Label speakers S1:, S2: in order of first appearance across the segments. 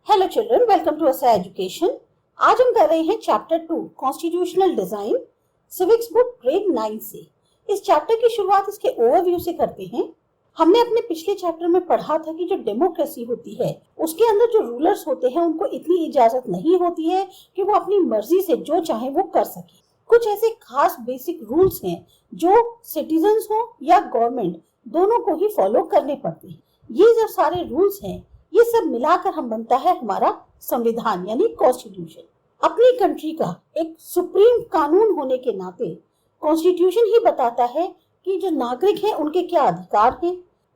S1: Hello children, welcome to असा education. आज हम कर रहे हैं chapter 2 constitutional design, civics book grade 9 से। इस चैप्टर की शुरुआत इसके ओवरव्यू से करते हैं। हमने अपने पिछले चैप्टर में पढ़ा था कि जो डेमोक्रेसी होती है उसके अंदर जो रूलर्स होते हैं उनको इतनी इजाजत नहीं होती है कि वो अपनी मर्जी से जो चाहे वो कर सके। कुछ ऐसे खास बेसिक रूल्स हैं जो सिटीजन्स हो या गवर्नमेंट दोनों को ही फॉलो करने पड़ते हैं। ये जो सारे रूल्स हैं ये सब मिलाकर हम बनता है हमारा संविधान यानी कॉन्स्टिट्यूशन। अपनी कंट्री का एक सुप्रीम कानून होने के नाते कॉन्स्टिट्यूशन ही बताता है कि जो नागरिक हैं उनके क्या अधिकार हैं,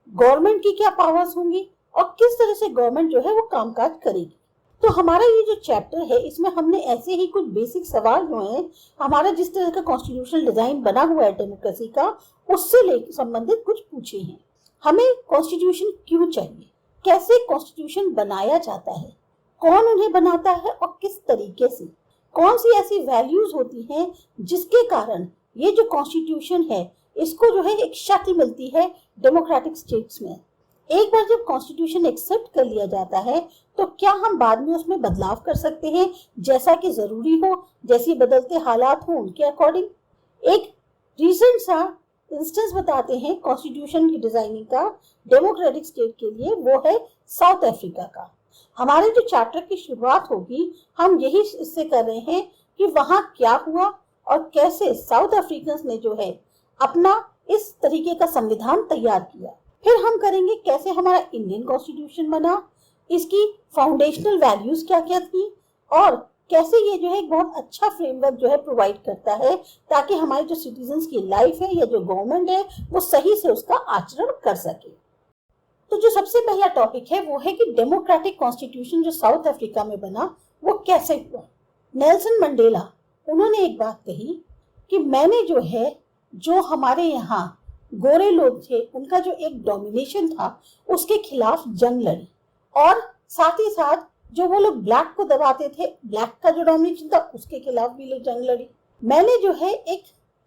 S1: गवर्नमेंट की क्या पावर्स होंगी और किस तरह से गवर्नमेंट जो है वो कामकाज करेगी। तो हमारा ये जो चैप्टर है इसमें हमने ऐसे ही कुछ बेसिक सवाल जो है हमारा जिस तरह का कॉन्स्टिट्यूशनल डिजाइन बना हुआ है डेमोक्रेसी का उससे संबंधित कुछ पूछे हैं। हमें कॉन्स्टिट्यूशन क्यों चाहिए, कैसे कॉन्स्टिट्यूशन बनाया जाता है, कौन उन्हें बनाता है और किस तरीके से, कौन सी ऐसी वैल्यूज होती हैं जिसके कारण ये जो कॉन्स्टिट्यूशन है इसको जो है एक शक्ल मिलती है डेमोक्रेटिक स्टेट्स में। एक बार जब कॉन्स्टिट्यूशन एक्सेप्ट कर लिया जाता है तो क्या हम बाद में उसमें बदलाव कर सकते हैं जैसा कि जरूरी हो, जैसे बदलते हालात हो उनके अकॉर्डिंग। एक रीसेंट सा इंस्टेंस बताते हैं कॉन्स्टिट्यूशन की डिजाइनिंग का डेमोक्रेटिक स्टेट के लिए, वो है साउथ अफ्रीका का। हमारे जो चैप्टर की शुरुआत होगी हम यही इससे कर रहे हैं कि वहां क्या हुआ और कैसे साउथ अफ्रीकन ने जो है अपना इस तरीके का संविधान तैयार किया। फिर हम करेंगे कैसे हमारा इंडियन कॉन्स्टिट्यूशन बना, इसकी फाउंडेशनल वैल्यूज क्या क्या थी और कैसे ये जो है एक बहुत अच्छा फ्रेमवर्क जो है प्रोवाइड करता है ताकि हमारे जो सिटीजन्स की लाइफ है या जो गवर्नमेंट है वो सही से उसका आचरण कर सके। तो जो सबसे पहला टॉपिक है वो है कि डेमोक्रेटिक कॉन्स्टिट्यूशन जो साउथ अफ्रीका में बना वो कैसे हुआ। नेल्सन मंडेला उन्होंने एक बात कही कि मैंने जो है जो हमारे यहाँ गोरे लोग थे उनका जो एक डोमिनेशन था उसके खिलाफ जंग लड़ी और साथ ही साथ जो वो लोग ब्लैक को दबाते थे, ब्लैक का जो डोमिनेशन था उसके खिलाफ भी लोग जंग लड़ी। मैंने जो है एक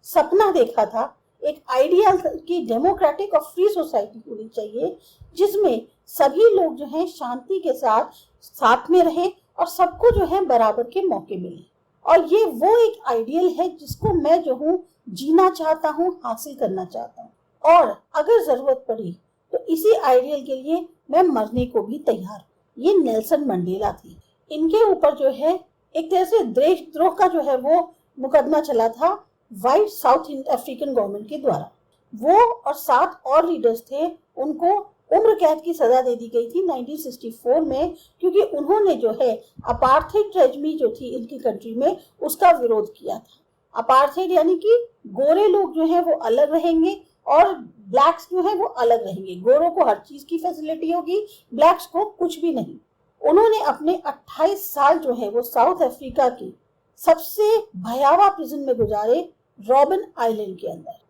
S1: सपना देखा था, एक आइडियल की डेमोक्रेटिक और फ्री सोसाइटी होनी चाहिए जिसमें सभी लोग जो हैं शांति के साथ में रहे और सबको जो है बराबर के मौके मिले। और ये वो एक आइडियल है जिसको मैं जो हूँ जीना चाहता हूँ, हासिल करना चाहता हूँ और अगर जरूरत पड़ी तो इसी आइडियल के लिए मैं मरने को भी तैयार। ये नेल्सन मंडेला थी। इनके ऊपर जो है एक तरह से देशद्रोह का जो है वो मुकदमा चला था वाइट साउथ अफ्रीकन गवर्नमेंट के द्वारा। वो और 7 और लीडर्स थे, उनको उम्र कैद की सजा दे दी गई थी 1964 में क्योंकि उन्होंने जो है अपार्थाइड रेजिम जो थी इनकी कंट्री में उसका विरोध किया था। अपार्थाइड यानी कि गोरे लोग जो है वो अलग रहेंगे और ब्लैक्स जो है वो अलग रहेंगे। गोरों को हर चीज की फैसिलिटी होगी, ब्लैक्स को कुछ भी नहीं। उन्होंने अपने 28 साल जो है वो साउथ अफ्रीका की सबसे भयावह प्रिजन में गुजारे, रॉबिन आइलैंड के अंदर।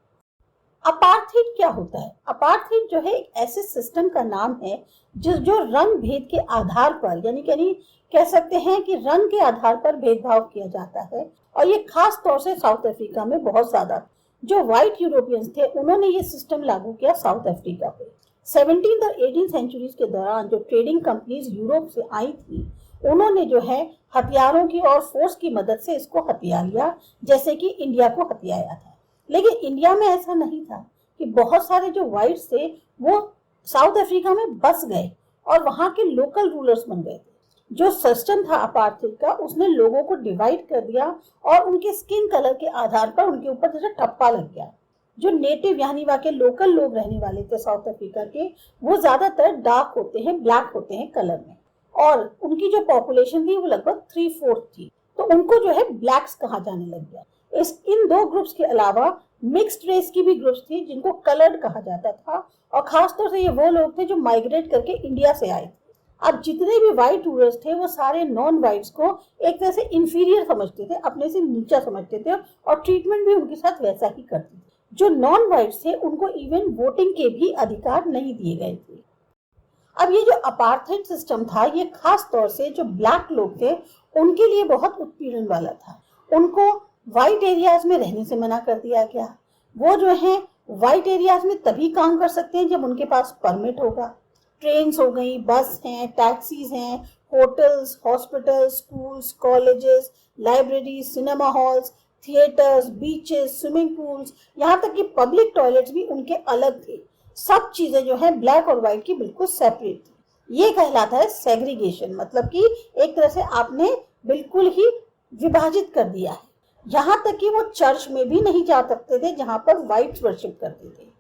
S1: अपार्थाइड क्या होता है? अपार्थाइड जो है एक ऐसे सिस्टम का नाम है जो रंग भेद के आधार पर यानी कह सकते हैं कि रंग के आधार पर भेदभाव किया जाता है और ये खास तौर से साउथ अफ्रीका में बहुत ज्यादा। जो व्हाइट यूरोपियंस थे उन्होंने ये सिस्टम लागू किया साउथ अफ्रीका पे। 17th और 18th सेंचुरीज के दौरान जो ट्रेडिंग कंपनीज यूरोप से आई थी उन्होंने जो है हथियारों की और फोर्स की मदद से इसको हथिया लिया, जैसे कि इंडिया को हथियाया था। लेकिन इंडिया में ऐसा नहीं था कि बहुत सारे जो व्हाइट्स थे वो साउथ अफ्रीका में बस गए और वहां के लोकल रूलर्स बन गए थे। जो सिस्टम था अपार्थाइड का उसने लोगों को डिवाइड कर दिया और उनके स्किन कलर के आधार पर उनके ऊपर जैसे ठप्पा लग गया। जो नेटिव यानी वहां के लोकल लोग रहने वाले थे साउथ अफ्रीका के वो ज्यादातर डार्क होते हैं, ब्लैक होते हैं कलर में और उनकी जो पॉपुलेशन थी वो लगभग 3/4 थी, तो उनको जो है ब्लैक्स कहा जाने लग गया। इन 2 ग्रुप्स के अलावा मिक्स्ड रेस की भी ग्रुप्स थी जिनको कलर्ड कहा जाता था और खासतौर से ये वो लोग थे जो माइग्रेट करके इंडिया से आए थे। अब जितने भी व्हाइट रूलर्स थे वो सारे नॉन व्हाइट्स को एक तरह से इंफीरियर समझते थे, अपने से नीचा समझते थे और ट्रीटमेंट भी उनके साथ वैसा ही करते थे। जो नॉन व्हाइट्स थे उनको इवन वोटिंग के भी अधिकार नहीं दिए गए थे। अब ये जो अपार्थाइड सिस्टम था ये खास तौर से जो ब्लैक लोग थे उनके लिए बहुत उत्पीड़न वाला था। उनको व्हाइट एरियाज में रहने से मना कर दिया गया। वो जो है व्हाइट एरियाज में तभी काम कर सकते हैं जब उनके पास परमिट होगा। ट्रेन्स हो गई, बस हैं, टैक्सीज हैं, hotels, hospitals, schools, colleges, libraries, cinema halls, theatres, beaches, swimming pools, यहाँ तक कि पब्लिक टॉयलेट्स भी उनके अलग थे। सब चीजें जो है ब्लैक और व्हाइट की बिल्कुल सेपरेट थी। ये कहलाता है सेग्रीगेशन, मतलब कि एक तरह से आपने बिल्कुल ही विभाजित कर दिया है। यहाँ तक कि वो चर्च में भी नहीं जा सकते थे जहां पर व्हाइट्स वर्शिप करते थे।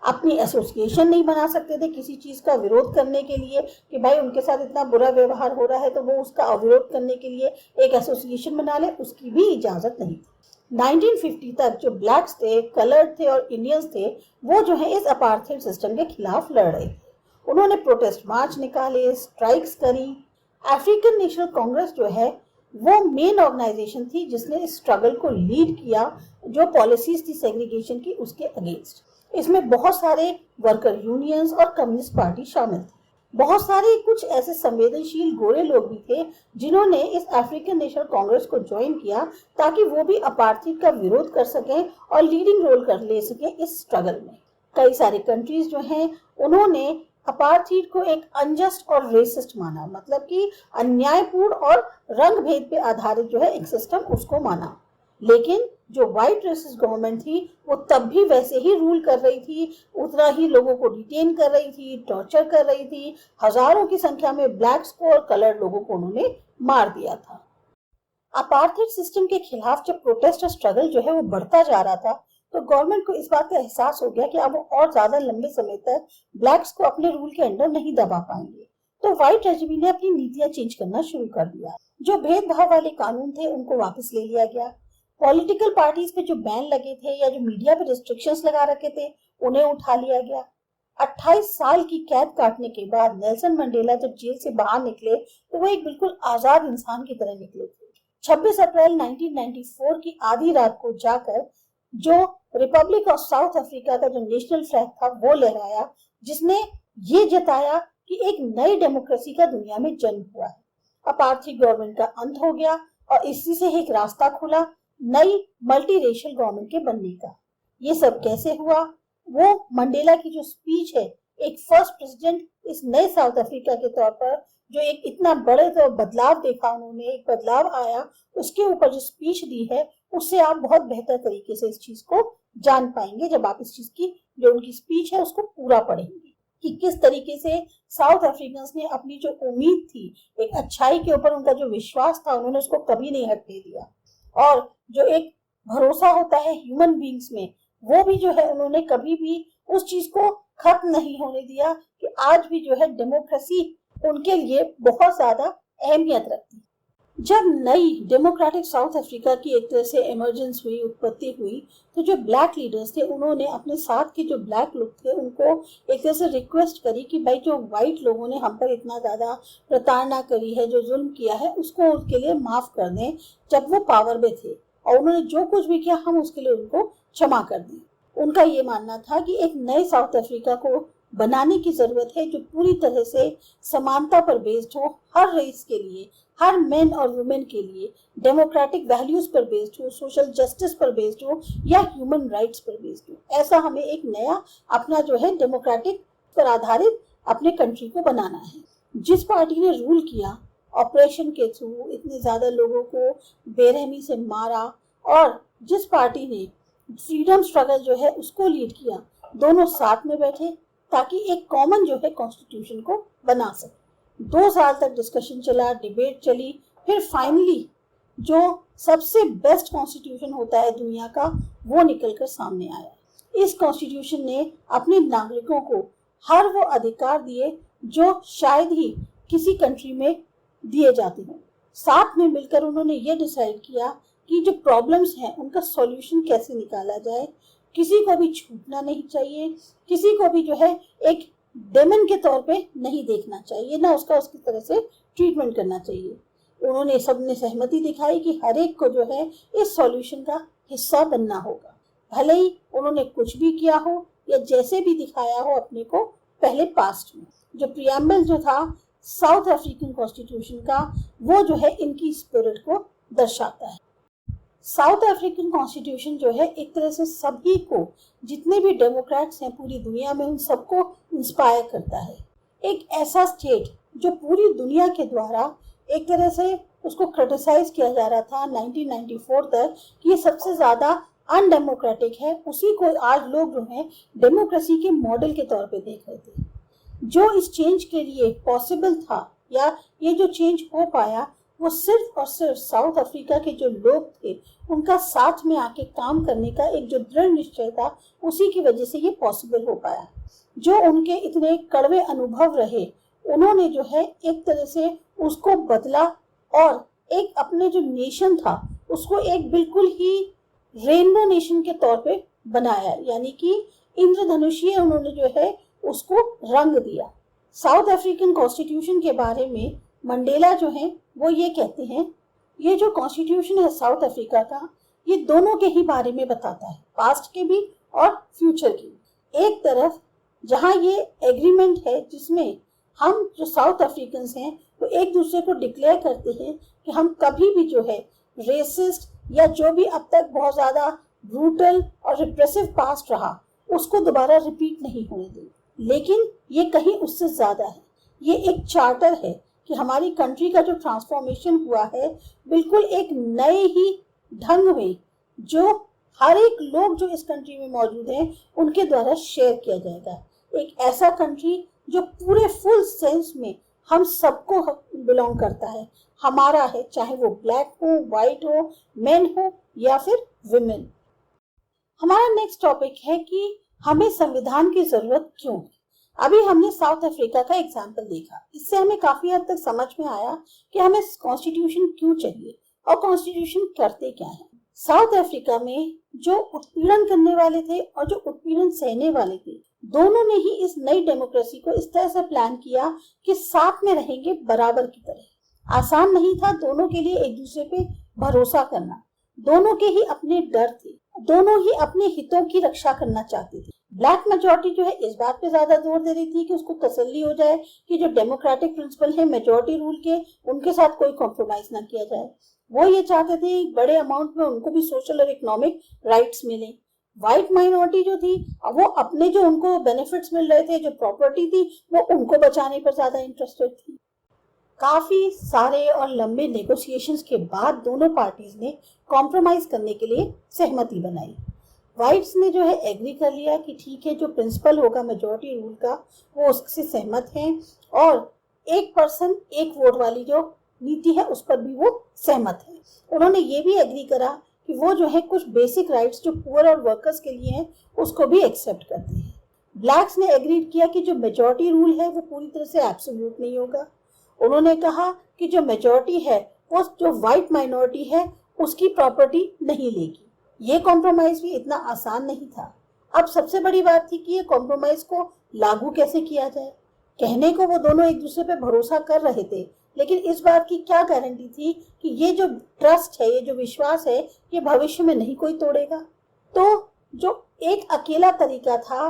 S1: अपनी एसोसिएशन नहीं बना सकते थे किसी चीज का विरोध करने के लिए कि भाई उनके साथ इतना बुरा व्यवहार हो रहा है तो वो उसका विरोध करने के लिए एक एसोसिएशन बना ले, उसकी भी इजाजत नहीं थी। 1950 तक जो ब्लैक्स थे, कलर्ड थे और इंडियंस थे, वो जो है इस अपार्थाइड सिस्टम के खिलाफ लड़ रहे थे। उन्होंने प्रोटेस्ट मार्च निकाले, स्ट्राइक्स करी। अफ्रीकन नेशनल कांग्रेस जो है वो मेन ऑर्गेनाइजेशन थी जिसने इस स्ट्रगल को लीड किया, जो पॉलिसीज थी सेग्रीगेशन की उसके अगेंस्ट। इसमें बहुत सारे वर्कर यूनियंस और कम्युनिस्ट पार्टी शामिल थे। बहुत सारे कुछ ऐसे संवेदनशील गोरे लोग भी थे जिन्होंने इस अफ्रीकन नेशनल कांग्रेस को ज्वाइन किया ताकि वो भी अपार्थाइड का विरोध कर सकें और लीडिंग रोल कर ले सकें इस स्ट्रगल में। कई सारे कंट्रीज जो हैं उन्होंने अपार्थाइड को एक अनजस्ट और रेसिस्ट माना, मतलब कि अन्यायपूर्ण और रंग भेद पे आधारित जो है एक सिस्टम उसको माना। लेकिन जो व्हाइट रेसिस्ट गवर्नमेंट थी वो तब भी वैसे ही रूल कर रही थी, उतना ही लोगों को डिटेन कर रही थी, टॉर्चर कर रही थी। हजारों की संख्या में ब्लैक्स को और कलर्ड लोगों को उन्होंने मार दिया था। अपार्थाइड सिस्टम के खिलाफ जब प्रोटेस्ट और स्ट्रगल जो है वो बढ़ता जा रहा था तो गवर्नमेंट को इस बात का एहसास हो गया कि अब वो और ज्यादा लंबे समय तक ब्लैक्स को अपने रूल के अंडर नहीं दबा पाएंगे। तो व्हाइट रेजिम ने अपनी नीतियां चेंज करना शुरू कर दिया। जो भेदभाव वाले कानून थे उनको वापस ले लिया गया। पॉलिटिकल पार्टीज पे जो बैन लगे थे या जो मीडिया पे रिस्ट्रिक्शंस लगा रखे थे उन्हें उठा लिया गया। 28 साल की कैद काटने के बाद नेल्सन मंडेला जब जेल से बाहर निकले तो वो एक बिल्कुल आजाद इंसान की तरह निकले थे। 26 अप्रैल 1994 की आधी रात को जाकर जो रिपब्लिक ऑफ साउथ अफ्रीका का जो नेशनल फ्लैग था वो लहराया, जिसने ये जताया कि एक नई डेमोक्रेसी का दुनिया में जन्म हुआ है। अपार्थाइड गवर्नमेंट का अंत हो गया और इसी से एक रास्ता खुला नई मल्टीरेशियल गवर्नमेंट के बनने का। ये सब कैसे हुआ? वो मंडेला की जो स्पीच है, एक फर्स्ट प्रेसिडेंट इस नए साउथ अफ्रीका के तौर पर जो एक इतना बड़े तो बदलाव देखा उन्होंने, एक बदलाव आया, उसके ऊपर जो स्पीच दी है उससे आप बहुत बेहतर तरीके से इस चीज को जान पाएंगे जब आप इस चीज की जो उनकी स्पीच है उसको पूरा पढ़ेंगे कि किस तरीके से साउथ अफ्रीकन ने अपनी जो उम्मीद थी, एक अच्छाई के ऊपर उनका जो विश्वास था, उन्होंने उसको कभी नहीं हटने दिया। और जो एक भरोसा होता है ह्यूमन बींग्स में, वो भी जो है उन्होंने कभी भी उस चीज को खत्म नहीं होने दिया कि आज भी जो है डेमोक्रेसी उनके लिए बहुत ज्यादा अहमियत रखती। जब नई डेमोक्रेटिक साउथ अफ्रीका की एक तरह से इमरजेंस हुई, उत्पत्ति हुई, तो जो ब्लैक लीडर्स थे उन्होंने अपने साथ के जो ब्लैक लोग थे उनको एक तरह से रिक्वेस्ट करी कि भाई जो व्हाइट लोगों ने हम पर इतना ज्यादा प्रताड़ना करी है, जो जुल्म किया है, उसको उनके लिए माफ कर दें जब वो पावर में थे, और उन्होंने जो कुछ भी किया हम उसके लिए उनको क्षमा कर दें। उनका ये मानना था कि एक नए साउथ अफ्रीका को बनाने की जरूरत है जो पूरी तरह से समानता पर बेस्ड हो, हर रेस के लिए, हर मेन और वुमेन के लिए, डेमोक्रेटिक वैल्यूज पर बेस्ड हो, सोशल जस्टिस पर बेस्ड हो या ह्यूमन राइट्स पर बेस्ड हो। ऐसा हमें एक नया अपना जो है डेमोक्रेटिक पर आधारित अपने कंट्री को बनाना है। जिस पार्टी ने रूल किया, ऑपरेशन के थ्रू इतने ज्यादा लोगों को बेरहमी से मारा, और जिस पार्टी ने फ्रीडम स्ट्रगल जो है उसको लीड किया, दोनों साथ में बैठे ताकि एक कॉमन जो है कॉन्स्टिट्यूशन को बना सके। 2 साल तक डिस्कशन चला, डिबेट चली, फिर फाइनली जो सबसे बेस्ट कॉन्स्टिट्यूशन होता है दुनिया का वो निकलकर सामने आया। इस कॉन्स्टिट्यूशन ने अपने नागरिकों को हर वो अधिकार दिए जो शायद ही किसी कंट्री में दिए जाते हों। साथ में मिलकर उन्होंने ये डिसाइड किया कि जो प्रॉब्लम्स हैं उनका सॉल्यूशन कैसे निकाला जाए। किसी को भी छूटना नहीं चाहिए, किसी को भी जो है एक डेमन के तौर पे नहीं देखना चाहिए, ना उसका उसकी तरह से ट्रीटमेंट करना चाहिए। उन्होंने सबने सहमति दिखाई कि हर एक को जो है इस सॉल्यूशन का हिस्सा बनना होगा, भले ही उन्होंने कुछ भी किया हो या जैसे भी दिखाया हो अपने को पहले पास्ट में। जो प्रियम्बल जो था साउथ अफ्रीकन कॉन्स्टिट्यूशन का, वो जो है इनकी स्पिरिट को दर्शाता है। साउथ अफ्रीकन कॉन्स्टिट्यूशन जो है एक तरह से सभी को, जितने भी डेमोक्रेट्स हैं पूरी दुनिया में, उन सबको इंस्पायर करता है। एक ऐसा स्टेट जो पूरी दुनिया के द्वारा एक तरह से उसको क्रिटिसाइज किया जा रहा था 1994 तक कि ये सबसे ज्यादा अनडेमोक्रेटिक है, उसी को आज लोग जो है डेमोक्रेसी के मॉडल के तौर पे देख रहे थे। जो इस चेंज के लिए पॉसिबल था या ये जो चेंज हो पाया वो सिर्फ और सिर्फ साउथ अफ्रीका के जो लोग थे उनका साथ में आके काम करने का एक जो दृढ़ निश्चय था, उसी की वजह से ये पॉसिबल हो पाया। जो उनके इतने कड़वे अनुभव रहे, उन्होंने जो है एक तरह से उसको बदला और एक अपने जो नेशन था उसको एक बिल्कुल ही रेनबो नेशन के तौर पे बनाया, यानी कि इंद्रधनुषीय उन्होंने जो है उसको रंग दिया। साउथ अफ्रीकन कॉन्स्टिट्यूशन के बारे में मंडेला जो है वो ये कहते हैं, ये जो कॉन्स्टिट्यूशन है साउथ अफ्रीका का, ये दोनों के ही बारे में बताता है, पास्ट के भी और फ्यूचर के भी। एक तरफ जहाँ ये एग्रीमेंट है जिसमें हम जो साउथ अफ्रीकन हैं वो एक दूसरे को डिक्लेयर करते हैं कि हम कभी भी जो है रेसिस्ट या जो भी अब तक बहुत ज्यादा ब्रूटल और रिप्रेसिव पास्ट रहा उसको दोबारा रिपीट नहीं होने देंगे। लेकिन ये कहीं उससे ज्यादा है, ये एक चार्टर है कि हमारी कंट्री का जो ट्रांसफॉर्मेशन हुआ है बिल्कुल एक नए ही ढंग में जो हर एक लोग जो इस कंट्री में मौजूद हैं उनके द्वारा शेयर किया जाएगा। एक ऐसा कंट्री जो पूरे फुल सेंस में हम सबको बिलोंग करता है, हमारा है, चाहे वो ब्लैक हो, वाइट हो, मेन हो या फिर विमेन। हमारा नेक्स्ट टॉपिक है कि हमें संविधान की जरूरत क्यों है। अभी हमने साउथ अफ्रीका का एग्जाम्पल देखा, इससे हमें काफी हद तक समझ में आया कि हमें कॉन्स्टिट्यूशन क्यों चाहिए और कॉन्स्टिट्यूशन करते क्या है। साउथ अफ्रीका में जो उत्पीड़न करने वाले थे और जो उत्पीड़न सहने वाले थे, दोनों ने ही इस नई डेमोक्रेसी को इस तरह से प्लान किया कि साथ में रहेंगे बराबर की तरह। आसान नहीं था दोनों के लिए एक दूसरे पे भरोसा करना, दोनों के ही अपने डर थे, दोनों ही अपने हितों की रक्षा करना चाहते थे। ब्लैक मेजोरिटी जो है इस बात पे ज्यादा जोर दे रही थी कि उसको तसल्ली हो जाए कि जो डेमोक्रेटिक प्रिंसिपल है मेजोरिटी रूल के, उनके साथ कोई कॉम्प्रोमाइज ना किया जाए। वो ये चाहते थे बड़े अमाउंट में उनको भी सोशल और इकोनॉमिक राइट्स मिले। व्हाइट माइनॉरिटी जो थी वो अपने जो उनको बेनिफिट्स मिल रहे थे, जो प्रॉपर्टी थी, वो उनको बचाने पर ज्यादा इंटरेस्टेड थी। काफी सारे और लंबे नेगोशिएशंस के बाद दोनों पार्टीज ने कॉम्प्रोमाइज करने के लिए सहमति बनाई। व्हाइट्स ने जो है एग्री कर लिया कि ठीक है, जो प्रिंसिपल होगा मेजोरिटी रूल का वो उससे सहमत हैं और एक पर्सन एक वोट वाली जो नीति है उस पर भी वो सहमत है। उन्होंने ये भी एग्री करा कि वो जो है कुछ बेसिक राइट्स जो पुअर और वर्कर्स के लिए हैं उसको भी एक्सेप्ट करते हैं। ब्लैक्स ने एग्री किया कि जो मेजोरिटी रूल है वो पूरी तरह से एब्सोल्यूट नहीं होगा। उन्होंने कहा कि जो मेजोरिटी है वो जो व्हाइट माइनॉरिटी है उसकी प्रॉपर्टी नहीं लेगी। ये कॉम्प्रोमाइज भी इतना आसान नहीं था। अब सबसे बड़ी बात थी कि ये कॉम्प्रोमाइज को लागू कैसे किया जाए। कहने को वो दोनों एक दूसरे पे भरोसा कर रहे थे, लेकिन इस बात की क्या गारंटी थी कि ये जो ट्रस्ट है, ये जो विश्वास है, ये भविष्य में नहीं कोई तोड़ेगा। तो जो एक अकेला तरीका था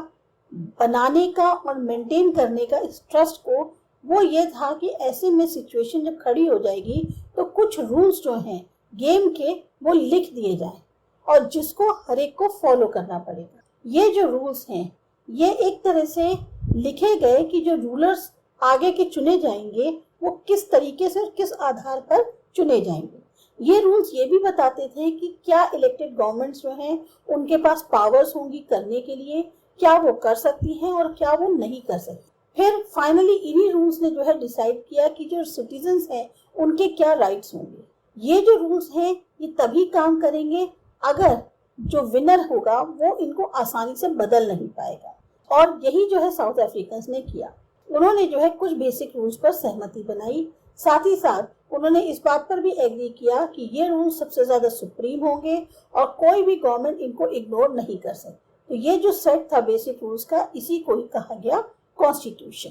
S1: बनाने का और मेंटेन करने का इस ट्रस्ट को, वो ये था कि ऐसे में सिचुएशन जब खड़ी हो जाएगी तो कुछ रूल्स जो हैं गेम के वो लिख दिए जाएं और जिसको हर एक को फॉलो करना पड़ेगा। ये जो रूल्स हैं ये एक तरह से लिखे गए कि जो रूलर्स आगे के चुने जाएंगे वो किस तरीके से और किस आधार पर चुने जाएंगे। ये रूल्स ये भी बताते थे कि क्या इलेक्टेड गवर्नमेंट्स जो हैं उनके पास पावर्स होंगी करने के लिए, क्या वो कर सकती हैं और क्या वो नहीं कर सकती। फिर फाइनली इन्हीं रूल्स ने जो है डिसाइड किया कि जो सिटीजन्स हैं उनके क्या राइट्स होंगे। ये जो रूल्स हैं ये तभी काम करेंगे अगर जो विनर होगा वो इनको आसानी से बदल नहीं पाएगा। और यही जो है साउथ अफ्रीकन्स ने किया। उन्होंने जो है कुछ बेसिक रूल्स पर सहमति बनाई, साथ ही साथ उन्होंने इस बात पर भी एग्री किया कि ये रूल्स सबसे ज्यादा सुप्रीम होंगे और कोई भी गवर्नमेंट इनको इग्नोर नहीं कर सकती। तो ये जो सेट था बेसिक रूल्स का, इसी को ही कहा गया कॉन्स्टिट्यूशन।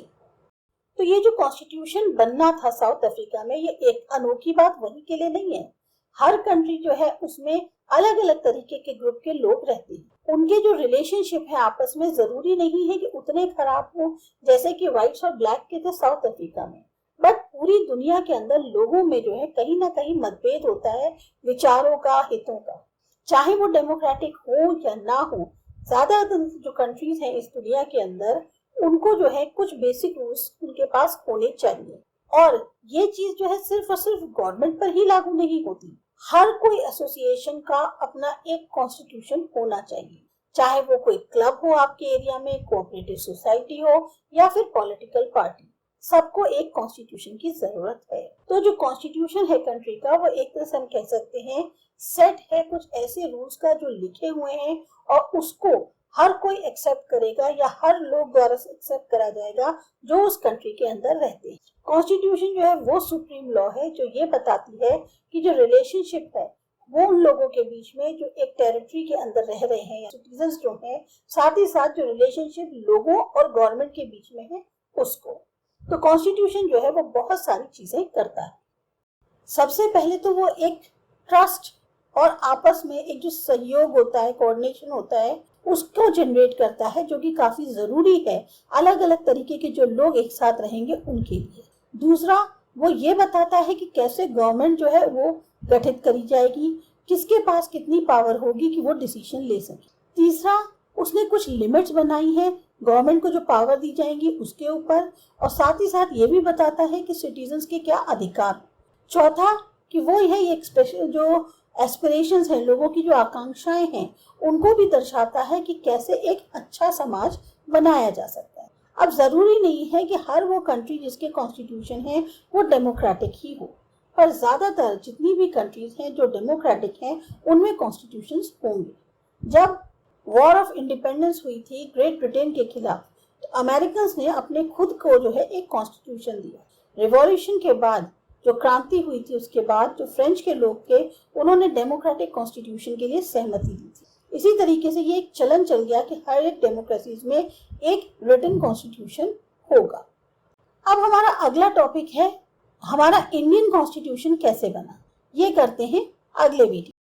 S1: तो ये जो कॉन्स्टिट्यूशन बनना था साउथ अफ्रीका में, ये एक अनोखी बात वही के लिए नहीं है। हर कंट्री जो है उसमें अलग अलग तरीके के ग्रुप के लोग रहते हैं। उनके जो रिलेशनशिप है आपस में जरूरी नहीं है कि उतने खराब हो जैसे कि व्हाइट्स और ब्लैक के थे साउथ अफ्रीका में, बट पूरी दुनिया के अंदर लोगों में जो है कहीं ना कहीं मतभेद होता है विचारों का, हितों का, चाहे वो डेमोक्रेटिक हो या ना हो। ज्यादातर जो कंट्रीज हैं इस दुनिया के अंदर उनको जो है कुछ बेसिक रूल्स उनके पास होने चाहिए। और ये चीज जो है सिर्फ और सिर्फ गवर्नमेंट पर ही लागू नहीं होती, हर कोई एसोसिएशन का अपना एक कॉन्स्टिट्यूशन होना चाहिए, चाहे वो कोई क्लब हो आपके एरिया में, कोऑपरेटिव सोसाइटी हो या फिर पॉलिटिकल पार्टी, सबको एक कॉन्स्टिट्यूशन की जरूरत है। तो जो कॉन्स्टिट्यूशन है कंट्री का, वो एक तरह से हम कह सकते हैं सेट है कुछ ऐसे रूल्स का जो लिखे हुए हैं और उसको हर कोई एक्सेप्ट करेगा या हर लोग द्वारा एक्सेप्ट करा जाएगा जो उस कंट्री के अंदर रहते हैं। कॉन्स्टिट्यूशन जो है वो सुप्रीम लॉ है जो ये बताती है कि जो रिलेशनशिप है वो उन लोगों के बीच में जो एक टेरिटरी के अंदर रह रहे हैं, सिटीजन्स जो हैं, साथ ही साथ जो रिलेशनशिप लोगों और गवर्नमेंट के बीच में है उसको। तो कॉन्स्टिट्यूशन जो है वो बहुत सारी चीजें करता है। सबसे पहले तो वो एक ट्रस्ट और आपस में एक जो सहयोग होता है, कोऑर्डिनेशन होता है, उसको जनरेट करता है, जो कि काफी जरूरी है अलग अलग तरीके के जो लोग एक साथ रहेंगे उनके लिए। दूसरा, वो ये बताता है कि कैसे गवर्नमेंट जो है वो गठित करी जाएगी, किसके पास कितनी पावर होगी कि वो डिसीजन ले सके। तीसरा, उसने कुछ लिमिट्स बनाई है गवर्नमेंट को जो पावर दी जाएंगी उसके ऊपर, और साथ ही साथ ये भी बताता है कि सिटीजन्स के क्या अधिकार। चौथा, कि वो यह एक स्पेशल जो एस्पिरेशंस हैं, लोगों की जो आकांक्षाएं हैं, उनको भी दर्शाता है कि कैसे एक अच्छा समाज बनाया जा सकता है। अब जरूरी नहीं है कि हर वो कंट्री जिसके कॉन्स्टिट्यूशन है वो डेमोक्रेटिक ही हो, पर ज्यादातर जितनी भी कंट्रीज हैं जो डेमोक्रेटिक हैं उनमें कॉन्स्टिट्यूशंस होंगे। जब वॉर ऑफ इंडिपेंडेंस हुई थी ग्रेट ब्रिटेन के खिलाफ, तो अमेरिकन ने अपने खुद को जो है एक कॉन्स्टिट्यूशन दिया। रिवॉल्यूशन के बाद जो क्रांति हुई थी उसके बाद जो फ्रेंच के लोग थे उन्होंने डेमोक्रेटिक कॉन्स्टिट्यूशन के लिए सहमति दी थी। इसी तरीके से ये एक चलन चल गया कि हर एक डेमोक्रेसीज में एक रिटन कॉन्स्टिट्यूशन होगा। अब हमारा अगला टॉपिक है हमारा इंडियन कॉन्स्टिट्यूशन कैसे बना। ये करते हैं अगले वीडियो।